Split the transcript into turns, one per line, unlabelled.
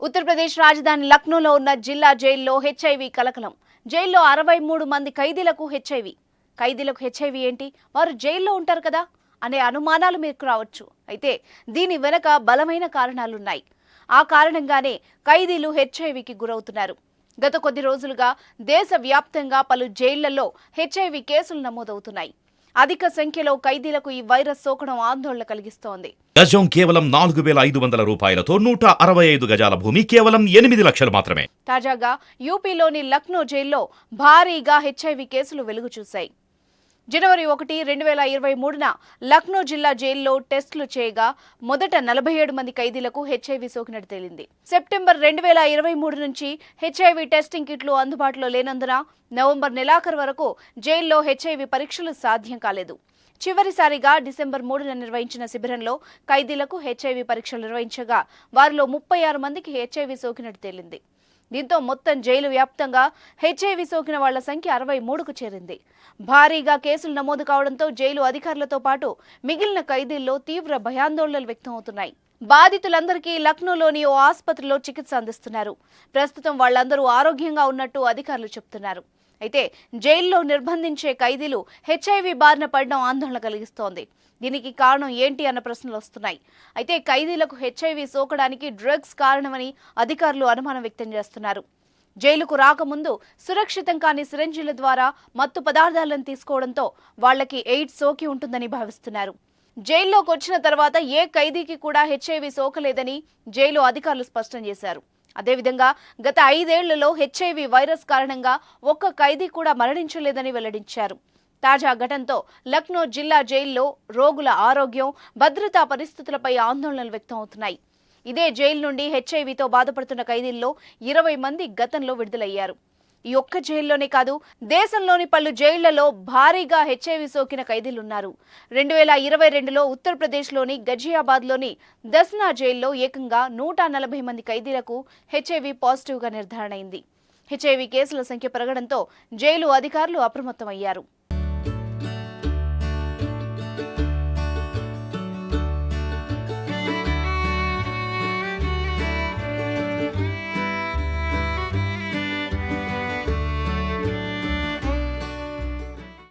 ఉత్తరప్రదేశ్ రాజధాని లక్నోలో ఉన్న జిల్లా జైల్లో హెచ్ఐవి కలకలం. జైల్లో 63 మంది ఖైదీలకు హెచ్ఐవి. ఖైదీలకు హెచ్ఐవి ఏంటి? వారు జైల్లో ఉంటారు కదా అనే అనుమానాలు మీకు రావచ్చు. అయితే దీని వెనక బలమైన కారణాలున్నాయి. ఆ కారణంగానే ఖైదీలు హెచ్ఐవికి గురవుతున్నారు. గత కొద్ది రోజులుగా దేశవ్యాప్తంగా పలు జైళ్లలో హెచ్ఐవి కేసులు నమోదవుతున్నాయి. అధిక సంఖ్యలో ఖైదీలకు ఈ వైరస్ సోకడం ఆందోళన కలిగిస్తోంది.
గజం కేవలం 4,500 రూపాయలతో 165 గజాల భూమి కేవలం 8 లక్షలు మాత్రమే.
తాజాగా యూపీలోని లక్నో జైల్లో భారీగా హెచ్ఐవి కేసులు వెలుగు చూశాయి. జనవరి 1, 2023న లక్నో జిల్లా జైల్లో టెస్టులు చేయగా మొదట 47 మంది ఖైదీలకు హెచ్ఐవి సోకినట్టు తేలింది. సెప్టెంబర్ 2023 నుంచి హెచ్ఐవి టెస్టింగ్ కిట్లు అందుబాటులో లేనందున నవంబర్ నెలాఖరు వరకు జైల్లో హెచ్ఐవి పరీక్షలు సాధ్యం కాలేదు. చివరిసారిగా డిసెంబర్ 3న నిర్వహించిన శిబిరంలో ఖైదీలకు హెచ్ఐవి పరీక్షలు నిర్వహించగా వారిలో 36 మందికి హెచ్ఐవి సోకినట్టు తేలింది. దీంతో మొత్తం జైలు వ్యాప్తంగా హెచ్ఐవి సోకిన వాళ్ల సంఖ్య 63కు చేరింది. భారీగా కేసులు నమోదు కావడంతో జైలు అధికారులతో పాటు మిగిలిన ఖైదీల్లో తీవ్ర భయాందోళనలు వ్యక్తమవుతున్నాయి. బాధితులందరికీ లక్నోలోని ఓ ఆసుపత్రిలో చికిత్స అందిస్తున్నారు. ప్రస్తుతం వాళ్లందరూ ఆరోగ్యంగా ఉన్నట్టు అధికారులు చెబుతున్నారు. అయితే జైల్లో నిర్బంధించే ఖైదీలు హెచ్ఐవి బారిన పడడం ఆందోళన కలిగిస్తోంది. దీనికి కారణం ఏంటి అన్న ప్రశ్నలు వస్తున్నాయి. అయితే ఖైదీలకు హెచ్ఐవి సోకడానికి డ్రగ్స్ కారణమని అధికారులు అనుమానం వ్యక్తం చేస్తున్నారు. జైలుకు రాకముందు సురక్షితం కాని సిరంజీల ద్వారా మత్తు పదార్థాలను తీసుకోవడంతో వాళ్లకి ఎయిడ్స్ సోకి ఉంటుందని భావిస్తున్నారు. జైల్లోకి వచ్చిన తర్వాత ఏ ఖైదీకి కూడా హెచ్ఐవి సోకలేదని జైలు అధికారులు స్పష్టం చేశారు. అదేవిధంగా గత 5 ఏళ్లలో హెచ్ఐవి వైరస్ కారణంగా ఒక్క ఖైదీ కూడా మరణించలేదని వెల్లడించారు. తాజా ఘటనతో లక్నో జిల్లా జైల్లో రోగుల ఆరోగ్యం, భద్రతా పరిస్థితులపై ఆందోళనలు వ్యక్తమవుతున్నాయి. ఇదే జైలు నుండి హెచ్ఐవితో బాధపడుతున్న ఖైదీల్లో 20 మంది గతంలో విడుదలయ్యారు. ఈ ఒక్క జైల్లోనే కాదు, దేశంలోని పలు జైళ్లలో భారీగా హెచ్ఐవి సోకిన ఖైదీలున్నారు. 2022లో ఉత్తరప్రదేశ్లోని గజియాబాద్లోని దస్నా జైల్లో ఏకంగా 140 మంది ఖైదీలకు హెచ్ఐవి పాజిటివ్గా నిర్ధారణ అయింది. హెచ్ఐవి కేసుల సంఖ్య పెరగడంతో జైలు అధికారులు అప్రమత్తమయ్యారు.